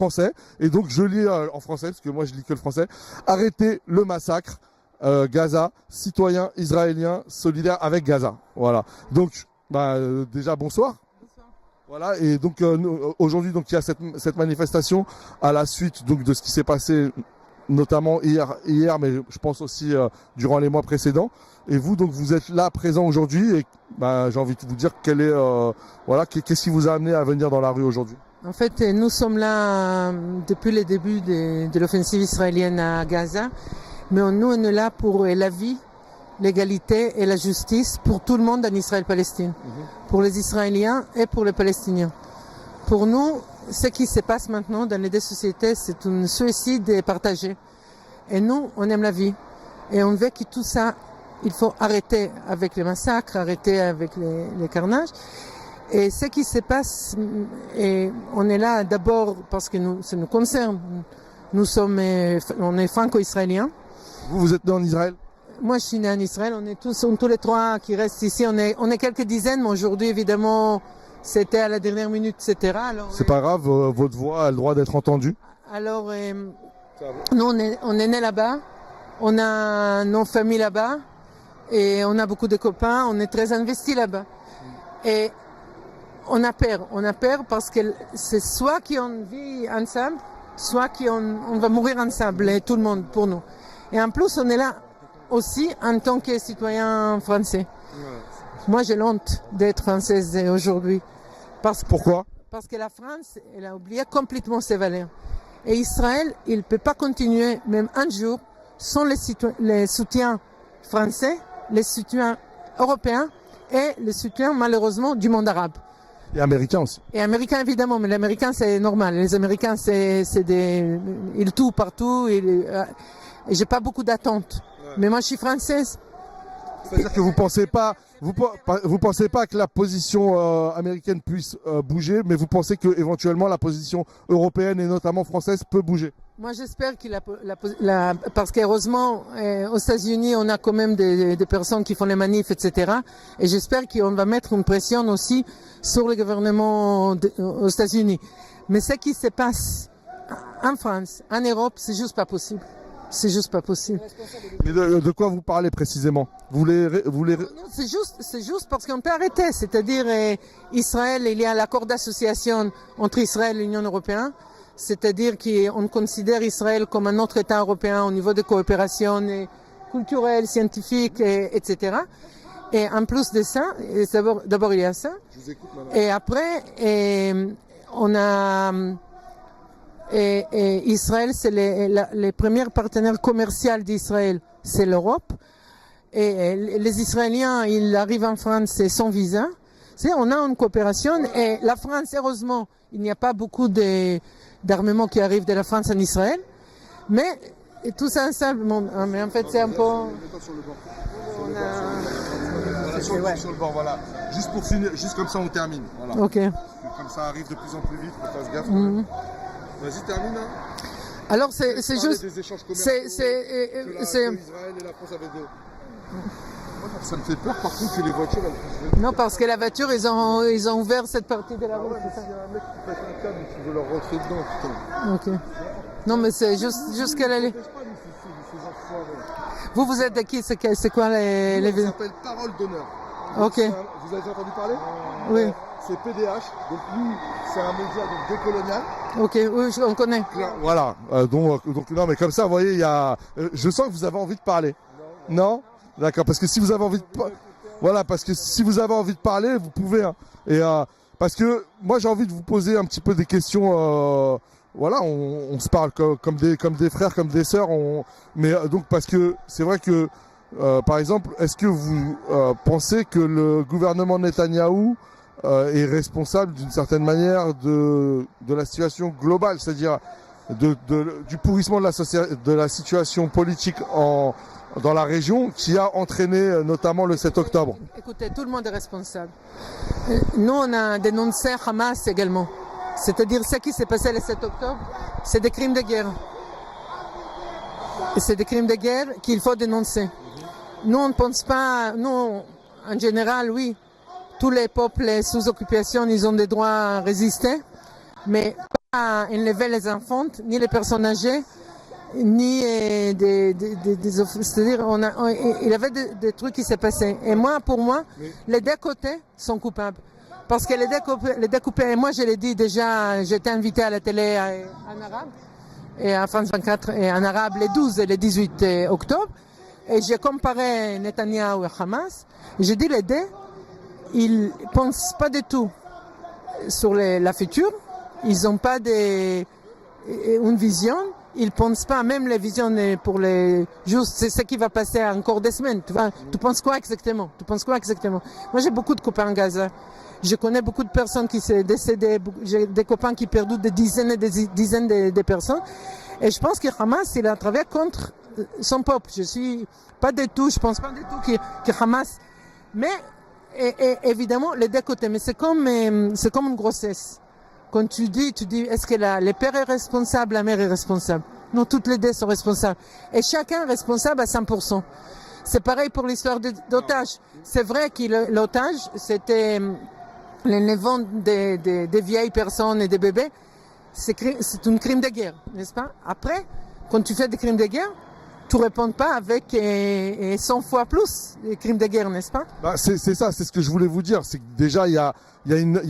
français, et donc je lis en français, parce que moi je lis que le français. Arrêtez le massacre, Gaza, citoyens israéliens solidaires avec Gaza. Voilà. Donc, déjà bonsoir. Voilà, et donc aujourd'hui, donc il y a cette manifestation à la suite donc de ce qui s'est passé, notamment hier, mais je pense aussi durant les mois précédents. Et vous, donc, vous êtes là présent aujourd'hui, et j'ai envie de vous dire qu'est-ce qui vous a amené à venir dans la rue aujourd'hui? En fait, nous sommes là depuis le début de l'offensive israélienne à Gaza, mais nous, on est là pour la vie, l'égalité et la justice pour tout le monde en Israël-Palestine, pour les Israéliens et pour les Palestiniens. Pour nous, ce qui se passe maintenant dans les deux sociétés, c'est un suicide partagé. Et nous, on aime la vie. Et on veut que tout ça, il faut arrêter avec les massacres, arrêter avec les carnages. Et ce qui se passe, et on est là d'abord parce que ça nous concerne. On est franco-israéliens. Vous êtes né en Israël? Moi, je suis né en Israël. On est tous les trois qui restent ici. On est quelques dizaines, mais aujourd'hui, évidemment, c'était à la dernière minute, etc. C'est pas grave, votre voix a le droit d'être entendue. Alors, nous, on est nés là-bas. On a nos familles là-bas. Et on a beaucoup de copains. On est très investis là-bas. Et on a peur. On a peur parce que c'est soit qu'on vit ensemble, soit qu'on va mourir ensemble, et tout le monde, pour nous. Et en plus, on est là aussi en tant que citoyen français. Moi, j'ai honte d'être française aujourd'hui. Pourquoi? Parce que la France, elle a oublié complètement ses valeurs. Et Israël, il ne peut pas continuer, même un jour, sans les soutiens français, les soutiens européens et les soutiens, malheureusement, du monde arabe. Et américains aussi. Et américains, évidemment, mais les Américains, c'est normal. Les Américains, ils tuent partout. Et j'ai pas beaucoup d'attentes. Ouais. Mais moi, je suis française. C'est-à-dire que vous pensez pas que la position américaine puisse bouger, mais vous pensez que éventuellement la position européenne et notamment française peut bouger? Moi, j'espère parce qu'heureusement, aux États-Unis, on a quand même des personnes qui font les manifs, etc. Et j'espère qu'on va mettre une pression aussi sur le gouvernement aux États-Unis. Mais ce qui se passe en France, en Europe, c'est juste pas possible. C'est juste pas possible. Mais de quoi vous parlez précisément? Non, c'est juste parce qu'on peut arrêter. C'est-à-dire, Israël, il y a l'accord d'association entre Israël et l'Union européenne. C'est-à-dire qu'on considère Israël comme un autre État européen au niveau de coopération culturelle, scientifique, etc. Et en plus de ça, d'abord il y a ça. Je vous écoute, madame. Et après, on a... Et Israël, c'est les premiers partenaires commerciaux d'Israël, c'est l'Europe. Et les Israéliens, ils arrivent en France sans visa. On a une coopération. Et la France, heureusement, il n'y a pas beaucoup d'armements qui arrivent de la France en Israël. Mais tout ça ensemble, mais en fait, c'est un peu... Sur le bord, voilà. Juste pour finir, juste comme ça, on termine. Voilà. Ok. Comme ça arrive de plus en plus vite, faut faire gaffe. Vas-y, termine. Hein. Alors, c'est juste... Des échanges commerciaux que Israël et la France avaient deux. Moi, ça me fait peur, par contre, que les voitures... Non, parce que la voiture, ils ont ouvert cette partie de la route. S'il y a un mec qui pète un câble et qui veut leur rentrer dedans, putain. Ok. Non, mais c'est juste qu'elle allait... Vous êtes de qui? C'est quoi les... Ça s'appelle Parole d'honneur. Ok. Vous avez déjà entendu parler? Oui. C'est PDH, donc lui, c'est un média décolonial. Ok, oui, on connaît. Voilà, donc non, mais comme ça, vous voyez, il y a... je sens que vous avez envie de parler. Non? D'accord, parce que si vous avez envie de... Voilà, parce que si vous avez envie de parler, vous pouvez. Hein. Et parce que moi, j'ai envie de vous poser un petit peu des questions... voilà, on se parle comme des frères, comme des sœurs. Mais donc, parce que c'est vrai que, par exemple, est-ce que vous pensez que le gouvernement Netanyahou est responsable d'une certaine manière de la situation globale, c'est-à-dire du pourrissement de la situation politique dans la région qui a entraîné notamment le 7 octobre? Écoutez, tout le monde est responsable. Nous, on a dénoncé Hamas également. C'est-à-dire ce qui s'est passé le 7 octobre, c'est des crimes de guerre. Et c'est des crimes de guerre qu'il faut dénoncer. Nous, on ne pense pas... Nous, en général, oui, tous les peuples sous occupation, ils ont des droits à résister. Mais à enlever les enfants, ni les personnes âgées, ni c'est-à-dire il y avait des trucs qui s'est passé. Et pour moi, les deux côtés sont coupables. Parce que les deux coupés, et moi je l'ai dit déjà, j'étais invité à la télé en arabe, et à France 24, et en arabe les 12 et les 18 octobre, et j'ai comparé Netanyahou et Hamas, et j'ai dit les deux, ils ne pensent pas du tout sur la future, ils n'ont pas une vision, ils ne pensent pas, même les visions pour les juste c'est ce qui va passer encore des semaines. Tu penses quoi exactement? Moi j'ai beaucoup de copains en Gaza. Je connais beaucoup de personnes qui sont décédées, j'ai des copains qui ont perdu des dizaines et des dizaines de personnes. Et je pense que Hamas, il a travaillé contre son peuple. Je pense pas du tout que Hamas, mais évidemment les deux côtés. Mais c'est comme une grossesse. Quand tu dis, est-ce que le père est responsable, la mère est responsable? Non, toutes les deux sont responsables. Et chacun est responsable à 100%. C'est pareil pour l'histoire d'otages. C'est vrai que l'otage, c'était l'enlèvement des vieilles personnes et des bébés. C'est un crime de guerre, n'est-ce pas? Après, quand tu fais des crimes de guerre, tu ne réponds pas avec 100 fois plus les crimes de guerre, n'est-ce pas? C'est ça, c'est ce que je voulais vous dire. C'est que déjà, il y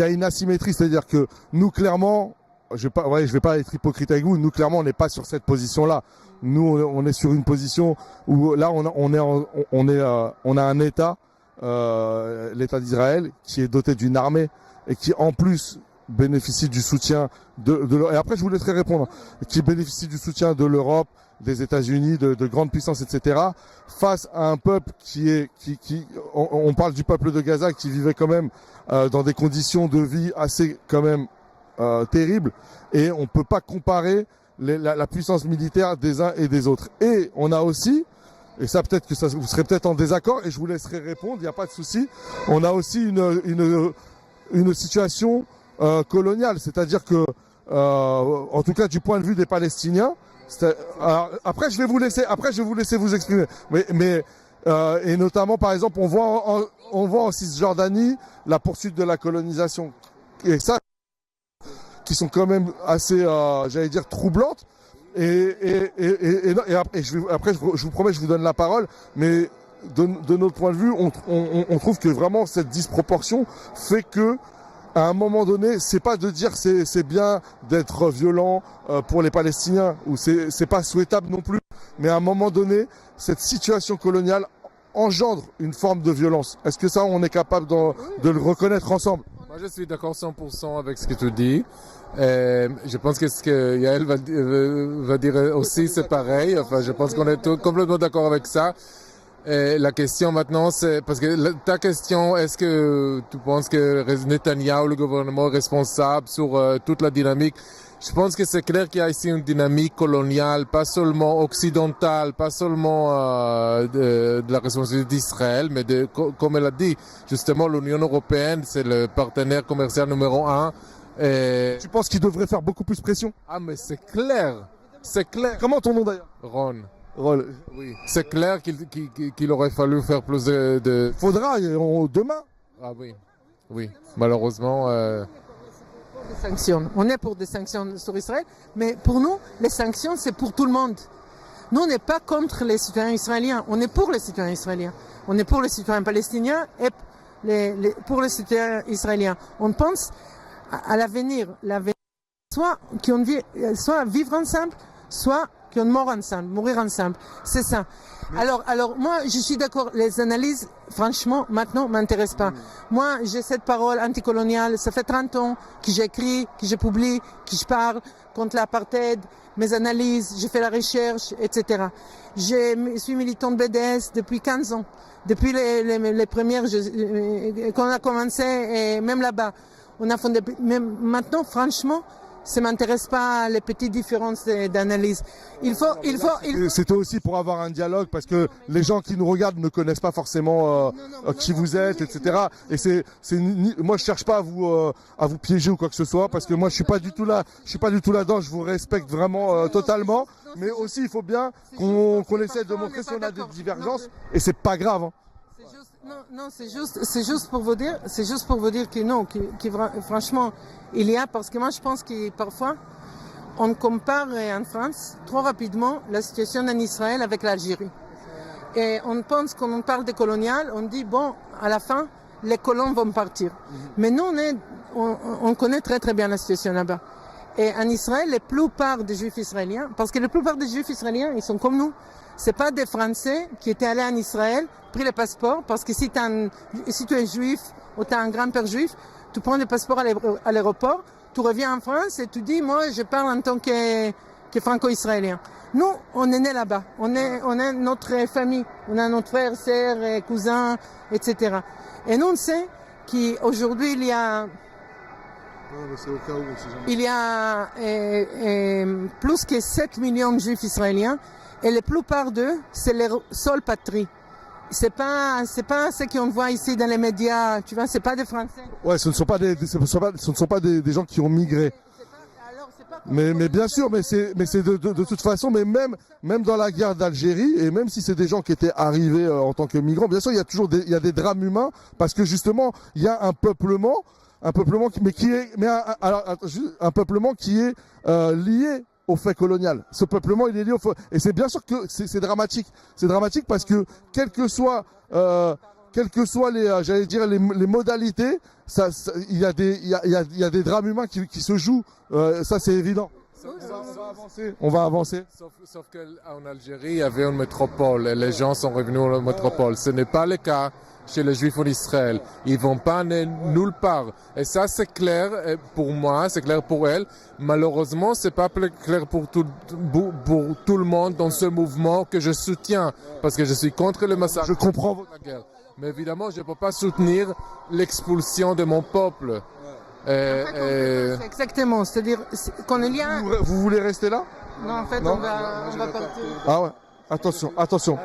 a une asymétrie. C'est-à-dire que nous, clairement, je vais pas être hypocrite avec vous, nous, clairement, on n'est pas sur cette position-là. Nous, on est sur une position où là, on a un État, l'État d'Israël, qui est doté d'une armée et qui, en plus, bénéficie du soutien et après, je vous laisserai répondre, qui bénéficie du soutien de l'Europe, des États-Unis, de grandes puissances, etc., face à un peuple on parle du peuple de Gaza qui vivait quand même dans des conditions de vie assez quand même terribles, et on peut pas comparer la puissance militaire des uns et des autres. Et on a aussi, et ça peut-être que vous serez peut-être en désaccord, et je vous laisserai répondre, il n'y a pas de souci, on a aussi une situation coloniale, c'est-à-dire que en tout cas du point de vue des Palestiniens, après je vais vous laisser vous exprimer, mais et notamment par exemple on voit en Cisjordanie la poursuite de la colonisation, et ça qui sont quand même assez j'allais dire troublantes, et après je vous promets, je vous donne la parole, mais de notre point de vue on trouve que vraiment cette disproportion fait que à un moment donné, c'est pas de dire c'est bien d'être violent pour les Palestiniens, ou c'est pas souhaitable non plus, mais à un moment donné, cette situation coloniale engendre une forme de violence. Est-ce que ça, on est capable de le reconnaître ensemble? Moi, je suis d'accord 100% avec ce que tu dis. Je pense que ce que Yael va dire aussi, c'est pareil. Enfin, je pense qu'on est complètement d'accord avec ça. Et la question maintenant, c'est parce que ta question, est-ce que tu penses que Netanyahou, le gouvernement, est responsable sur toute la dynamique? Je pense que c'est clair qu'il y a ici une dynamique coloniale, pas seulement occidentale, pas seulement de la responsabilité d'Israël, mais comme elle a dit, justement, l'Union européenne, c'est le partenaire commercial numéro 1. Et... Tu penses qu'il devrait faire beaucoup plus pression? Ah, mais c'est clair. C'est clair. Comment ton nom d'ailleurs? Ron. Oui. C'est clair qu'il aurait fallu faire plus de... Faudra, demain. Ah oui. Malheureusement... Des sanctions. On est pour des sanctions sur Israël, mais pour nous, les sanctions, c'est pour tout le monde. Nous, on n'est pas contre les citoyens israéliens, on est pour les citoyens israéliens. On est pour les citoyens palestiniens et pour les citoyens israéliens. On pense à l'avenir. Soit vivre ensemble, soit qu'on meurt ensemble, mourir ensemble. C'est ça. Alors moi, je suis d'accord. Les analyses, franchement, maintenant, m'intéressent pas. Moi, j'ai cette parole anticoloniale. Ça fait 30 ans que j'écris, que je publie, que je parle contre l'apartheid, mes analyses, je fais la recherche, etc. Je suis militant de BDS depuis 15 ans. Depuis les premières, quand on a commencé, et même là-bas, on a fondé. Mais maintenant, franchement, ça m'intéresse pas les petites différences d'analyse. C'était aussi pour avoir un dialogue, parce que les gens qui nous regardent ne connaissent pas forcément qui vous êtes, etc. Et moi je cherche pas à vous piéger ou quoi que ce soit, parce que moi je suis pas du tout là-dedans. Je vous respecte vraiment totalement, mais aussi il faut bien qu'on essaie de montrer si on a des divergences, et c'est pas grave. Hein. Non, c'est juste pour vous dire que non, franchement, il y a, parce que moi je pense que parfois, on compare en France trop rapidement la situation en Israël avec l'Algérie. Et on pense, quand on parle de colonial, on dit, bon, à la fin, les colons vont partir. Mais nous, on connaît très très bien la situation là-bas. Et en Israël, la plupart des Juifs israéliens, parce que la plupart des Juifs israéliens, ils sont comme nous. C'est pas des Français qui étaient allés en Israël, pris le passeport, parce que si tu es juif ou tu as un grand-père juif, tu prends le passeport à l'aéroport, tu reviens en France et tu dis, moi, je parle en tant que franco-israélien. Nous, on est nés là-bas. On a notre famille. On a notre frère, sœurs, cousins, etc. Et nous, on sait qu'aujourd'hui, il y a plus que 7 millions de Juifs israéliens et la plupart d'eux, c'est leur seule patrie. C'est pas ce qu'on voit ici dans les médias, tu vois, c'est pas des Français. Ouais, ce ne sont pas des gens qui ont migré. Mais bien sûr, mais c'est de toute façon, mais même dans la guerre d'Algérie, et même si c'est des gens qui étaient arrivés en tant que migrants, bien sûr, il y a des drames humains, parce que justement, il y a un peuplement qui est lié au fait colonial. Ce peuplement, il est lié au fait, et c'est bien sûr que c'est dramatique. C'est dramatique parce que quelles que soient les modalités, il y a des drames humains qui se jouent. Ça, c'est évident. On va avancer. Sauf qu'en Algérie, il y avait une métropole et les gens sont revenus à la métropole. Ce n'est pas le cas chez les Juifs en Israël. Ils ne vont pas nulle part. Et ça, c'est clair pour moi, c'est clair pour elle. Malheureusement, c'est pas clair pour tout le monde dans ce mouvement que je soutiens, parce que je suis contre le massacre. Je comprends la guerre. Mais évidemment, je ne peux pas soutenir l'expulsion de mon peuple. C'est exactement, c'est-à-dire qu'on est lié. Vous voulez rester là? Non, en fait, on va partir. Ah ouais, attention.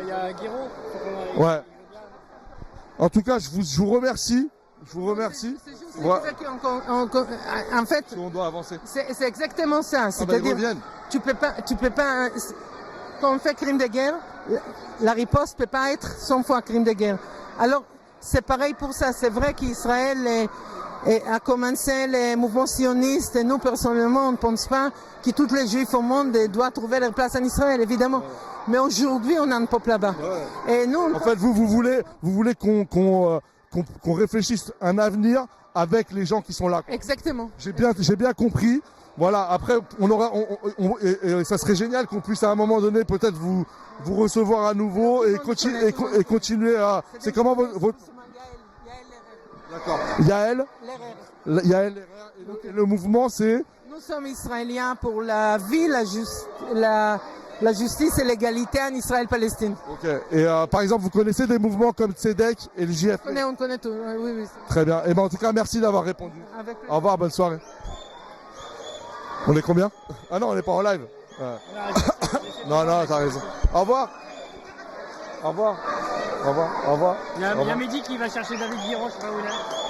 Il y a Guiraud. Ouais. En tout cas, je vous remercie. C'est juste en fait, on doit avancer. C'est exactement ça. C'est-à-dire, tu peux pas. Quand on fait crime de guerre, la riposte peut pas être 100 fois crime de guerre. Alors, c'est pareil pour ça. C'est vrai qu'Israël a commencé les mouvements sionistes, et nous, personnellement, on ne pense pas que tous les Juifs au monde doivent trouver leur place en Israël, évidemment. Mais aujourd'hui, on a un peuple là-bas. Et nous, en fait, vous voulez qu'on réfléchisse un avenir avec les gens qui sont là. Exactement. J'ai bien compris. Voilà. Après, et ça serait génial qu'on puisse à un moment donné peut-être vous recevoir à nouveau et continuer à. C'est comment votre. D'accord. Yael. Et le mouvement, c'est. Nous sommes Israéliens pour la vie, la justice et l'égalité en Israël-Palestine. Ok. Et par exemple, vous connaissez des mouvements comme Tzedek et le JF? On connaît tout. Oui. Très bien. Et en tout cas, merci d'avoir répondu. Avec au revoir, bonne soirée. On est combien? Ah non, on n'est pas en live. Ouais. Non, t'as raison. Au revoir. Il y a Mehdi qui va chercher David Guiraud, je sais pas où il est.